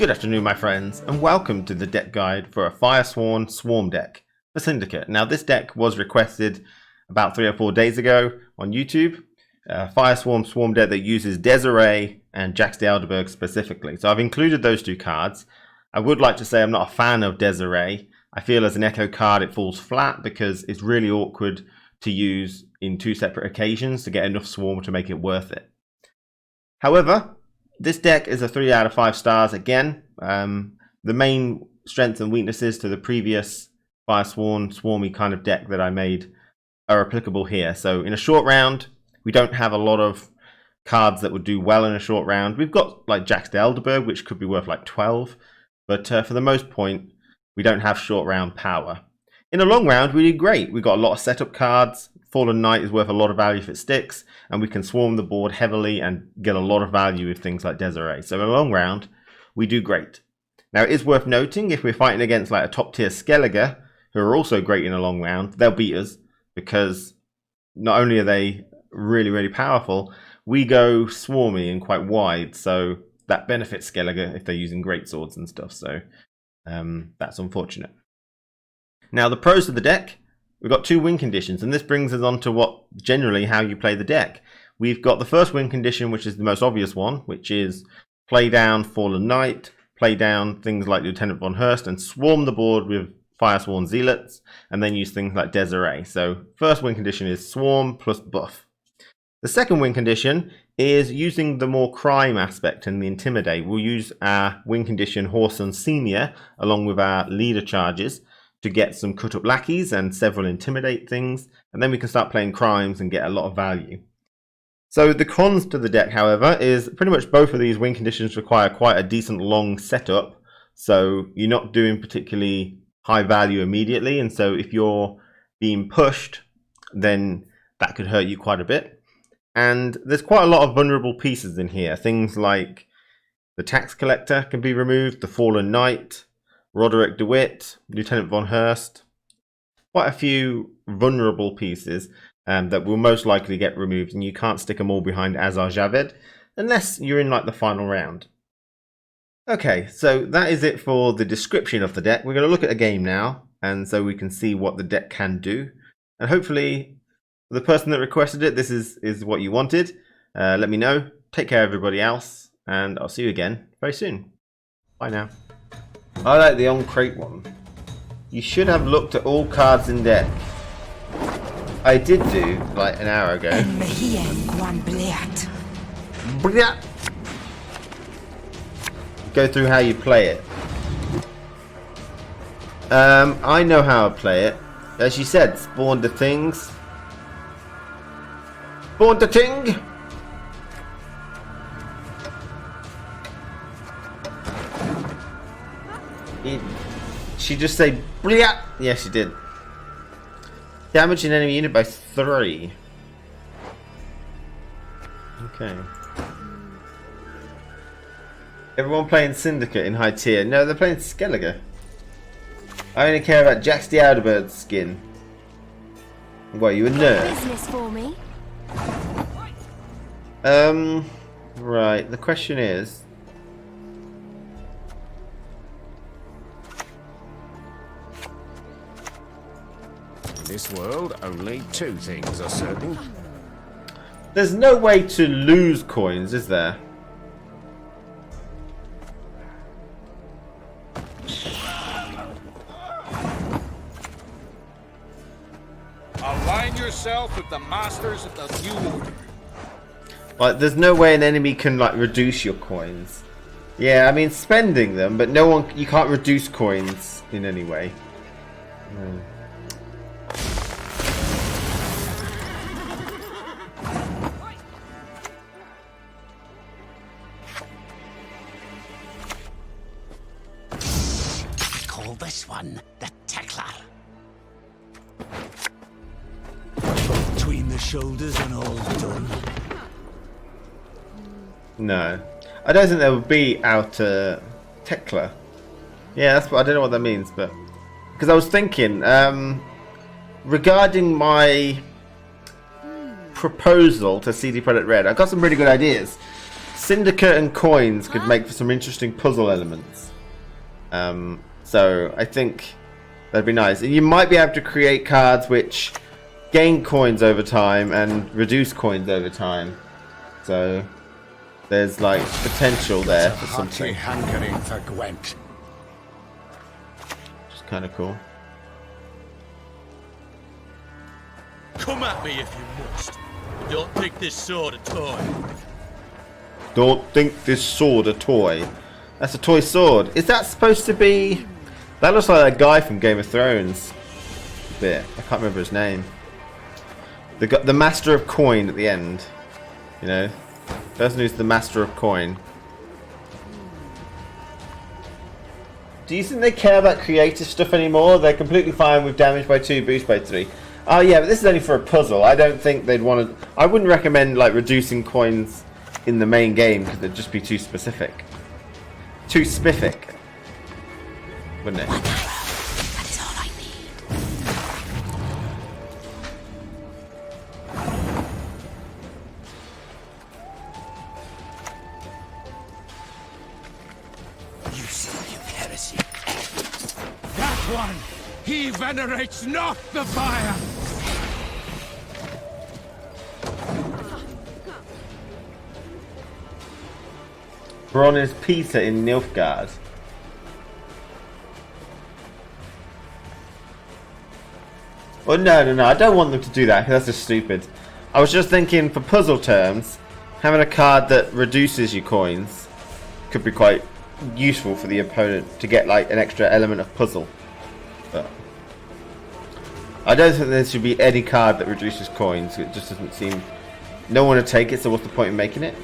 Good afternoon, my friends, and welcome to the deck guide for a Firesworn Swarm deck for Syndicate. Now, this deck was requested about 3 or 4 days ago on YouTube. Firesworn Swarm deck that uses Desiree and Jax the Elderberg specifically. So I've included those two cards. I would like to say I'm not a fan of Desiree. I feel as an Echo card it falls flat because it's really awkward to use in 2 separate occasions to get enough Swarm to make it worth it. However, this deck is a 3 out of 5 stars again. The main strengths and weaknesses to the previous Firesworn Swarmy kind of deck that I made are applicable here. So in a short round, we don't have a lot of cards that would do well in a short round. We've got like Jax the Elderberg, which could be worth like 12. But for the most point, we don't have short round power. In a long round, we did great. We got a lot of setup cards. Fallen Knight is worth a lot of value if it sticks, and we can swarm the board heavily and get a lot of value with things like Desiree. So in a long round, we do great. Now, it is worth noting, if we're fighting against like a top tier Skellige, who are also great in a long round, they'll beat us, because not only are they really, really powerful, we go swarmy and quite wide, so that benefits Skellige if they're using great swords and stuff, so that's unfortunate. Now, the pros of the deck, we've got 2 win conditions, and this brings us on to what generally how you play the deck. We've got the first win condition, which is the most obvious one, which is play down Fallen Knight, play down things like Lieutenant von Hurst, and swarm the board with Firesworn Zealots, and then use things like Desiree. So first win condition is swarm plus buff. The second win condition is using the more crime aspect and the intimidate. We'll use our win condition Whoreson Senior along with our leader charges to get some cut up lackeys and several intimidate things, and then we can start playing crimes and get a lot of value. So the cons to the deck, however, is pretty much both of these win conditions require quite a decent long setup, so you're not doing particularly high value immediately, and so if you're being pushed, then that could hurt you quite a bit. And there's quite a lot of vulnerable pieces in here. Things like the tax collector can be removed, the Fallen Knight, Roderick DeWitt, Lieutenant von Hurst. Quite a few vulnerable pieces that will most likely get removed, and you can't stick them all behind Azar Javed unless you're in like the final round. Okay, so that is it for the description of the deck. We're going to look at a game now, and so we can see what the deck can do. And hopefully, the person that requested it, this is what you wanted. Let me know. Take care, everybody else, and I'll see you again very soon. Bye now. I like the on-crate one. You should have looked at all cards in deck. I did do, like, an hour ago. Go through how you play it. I know how to play it. As you said, spawn the things. Spawn the ting! She just say Blia! Yeah, she did. Damage an enemy unit by 3. Okay. Everyone playing Syndicate in high tier. No, they're playing Skellige. I only care about Jax the Elderbird's skin. What, you a nerd? Business for me. Right. The question is, in this world, only 2 things are certain. there's no way to lose coins, is there? Align yourself with the masters of the new order. Like, there's no way an enemy can like reduce your coins. Yeah, I mean spending them, but no one, you can't reduce coins in any way. Call this one the Tickler. Between the shoulders and all done. No, I don't think there would be outer Tickler. Yeah, that's what I don't know what that means, but because I was thinking regarding my proposal to CD Product Red, I got some really good ideas. Syndicate and coins could make for some interesting puzzle elements. So I think that'd be nice. You might be able to create cards which gain coins over time and reduce coins over time. So there's like potential there for something. Hankering for Gwent. Which is kind of cool. Come at me if you must. But don't think this sword a toy. Don't think this sword a toy. That's a toy sword. Is that supposed to be... That looks like that guy from Game of Thrones. A bit. I can't remember his name. The Master of Coin at the end. You know? Person who's the Master of Coin. Do you think they care about creative stuff anymore? They're completely fine with damage by 2, boost by 3. Oh yeah, but this is only for a puzzle. I don't think they'd want to... I wouldn't recommend like reducing coins in the main game because it'd just be too specific. Too spiffy, wouldn't it? That is all I need. You still of heresy. That one! He venerates not the fire! Bron is Peter in Nilfgaard. Well, no, I don't want them to do that, because that's just stupid. I was just thinking, for puzzle terms, having a card that reduces your coins could be quite useful for the opponent to get like an extra element of puzzle. But I don't think there should be any card that reduces coins. It just doesn't seem... No one would take it, so what's the point in making it?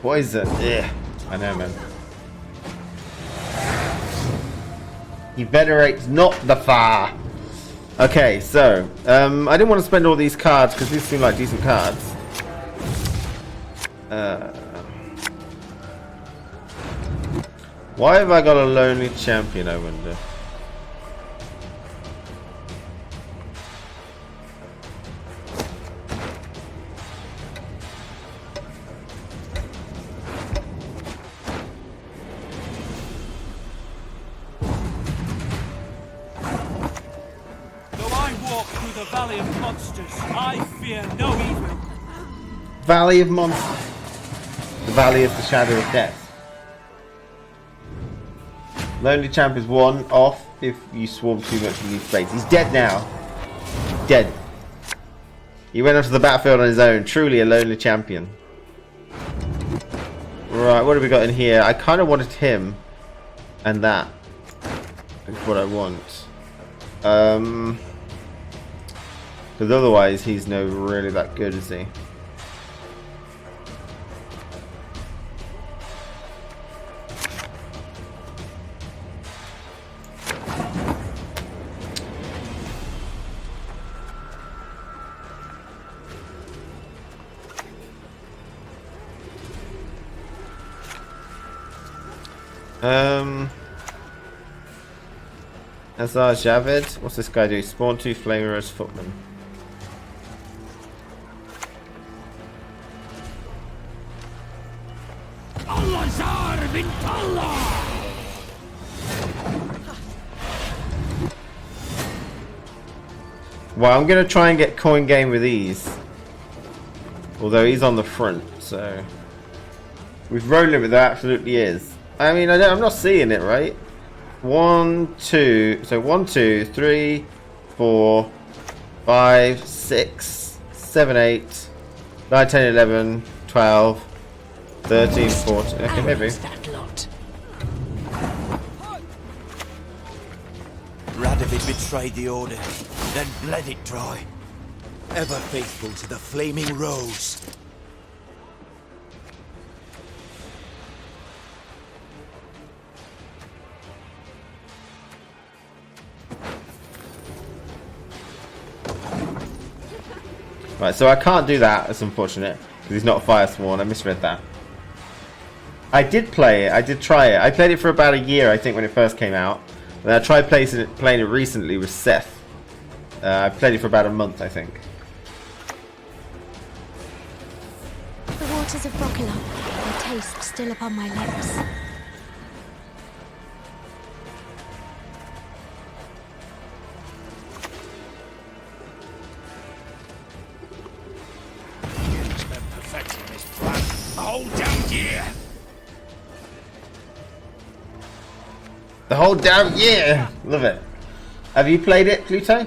What is it? Yeah, I know, man. He venerates not the fire. Okay, so I didn't want to spend all these cards because these seem like decent cards. Why have I got a lonely champion, I wonder? Valley of Monsters, I fear no evil. Valley of Monsters. The Valley of the Shadow of Death. Lonely Champ is 1 off if you swarm too much and leave space. He's dead now. Dead. He went onto the battlefield on his own. Truly a lonely champion. Right, what have we got in here? I kind of wanted him and that. That's what I want. Because otherwise he's no really that good, is he? Azar Javed. What's this guy do? Spawn 2 Flamerous Footman. Well, I'm going to try and get coin game with these. Although he's on the front, so... We've rolled it, but there absolutely is. I mean, I'm not seeing it, right? 1, 2... So 1, 2, 3, 4, 5, 6, 7, 8, 9, 10, 11, 12, 13, 14... Okay, maybe. Radovid betrayed the Order, then bled it dry. Ever faithful to the Flaming Rose. Right, so I can't do that. That's unfortunate. Because he's not Firesworn. I misread that. I did play it. I did try it. I played it for about a year, I think, when it first came out. And I tried playing it recently with Seth. I played it for about a month, I think. The waters of Broccolon, their taste still upon my lips. Perfecting this plan a whole damn year. The whole damn year! Love it. Have you played it, Pluto?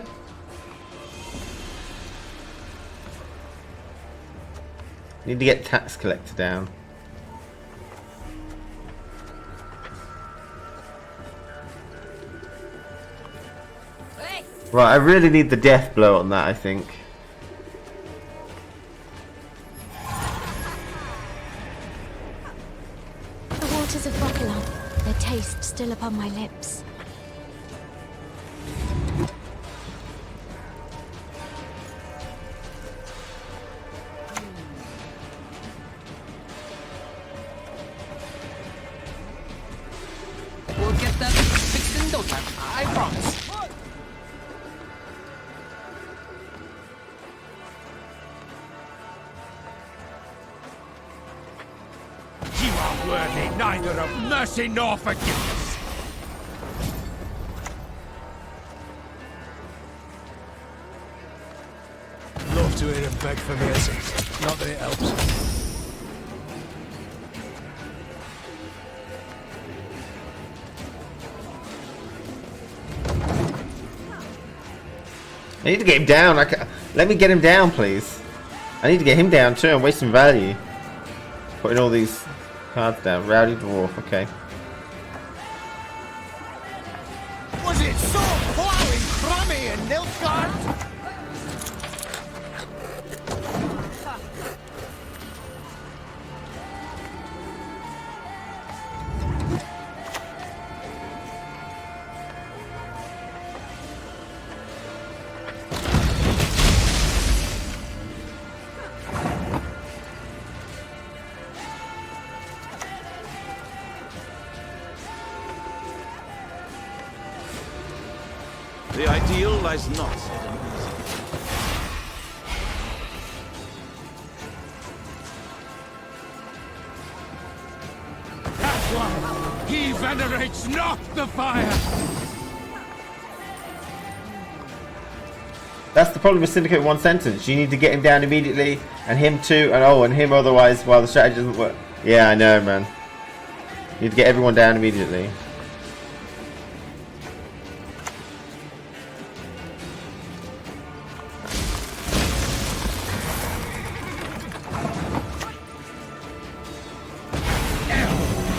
Need to get tax collector down. Right, I really need the death blow on that, I think. The waters of Broccolon, their taste still upon my lips. We'll get that fixed in no time, I promise. You are worthy neither of mercy nor forgiveness. Love to hear him beg for mercy. Not that it helps. I need to get him down. Let me get him down, please. I need to get him down too. I'm wasting value. Putting all these cards down. Rowdy Dwarf, okay. Was it so plowing crummy in Nilfgaard? The ideal lies not hidden easy. That one! He venerates not the fire! That's the problem with Syndicate in one sentence. You need to get him down immediately, and him too, and oh, and him otherwise while the strategy doesn't work. Yeah, I know, man. You need to get everyone down immediately.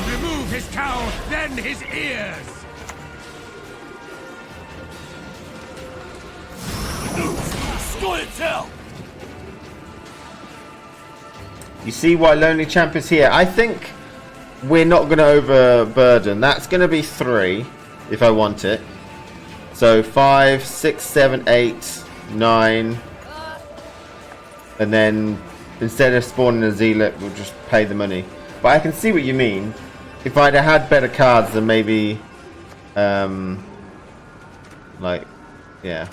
Remove his cowl, then his ears! You see why Lonely Champ is here? I think we're not going to overburden. That's going to be 3 if I want it. So 5, 6, 7, 8, 9. And then instead of spawning a zealot, we'll just pay the money. But I can see what you mean. If I'd have had better cards, then maybe... like, yeah.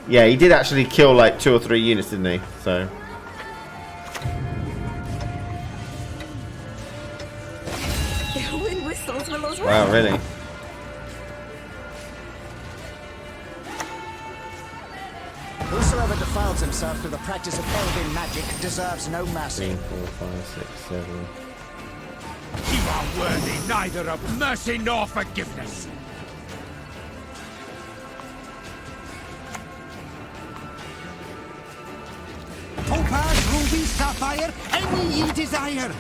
Yeah, he did actually kill like 2 or 3 units, didn't he? So. Wind whistles, willows. Wow, really? Whosoever defiles himself through the practice of elven magic deserves no mercy. 3, 4, 5, 6, 7. You are worthy neither of mercy nor forgiveness! Topaz, ruby, sapphire, any ye desire.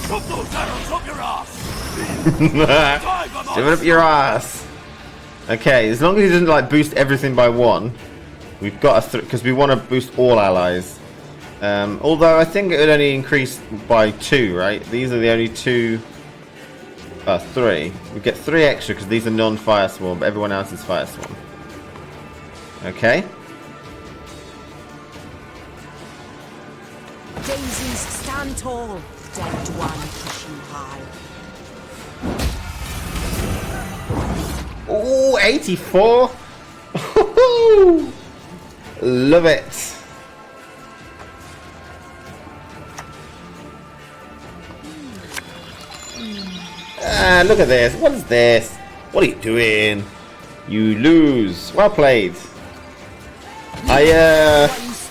Shove those arrows up your ass! Shove it up your ass. Okay, as long as he doesn't like boost everything by 1, we've got a because we want to boost all allies. Although I think it would only increase by 2, right? These are the only 2 3. We get 3 extra because these are non-Firesworn, but everyone else is Firesworn. Okay. Daisies, stand tall. Dead one, push you high. Ooh, 84! Love it! Ah, look at this. What is this? What are you doing? You lose. Well played.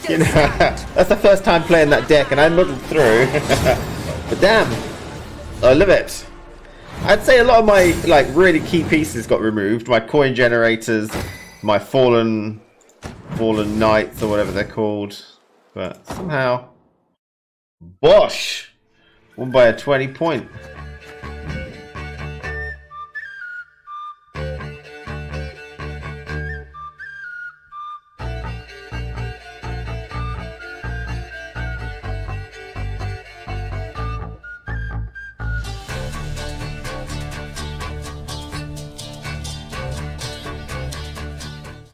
You know, that's the first time playing that deck and I muddled through. But damn, I love it. I'd say a lot of my like really key pieces got removed. My coin generators, my fallen knights or whatever they're called. But somehow, Bosh won by a 20 point.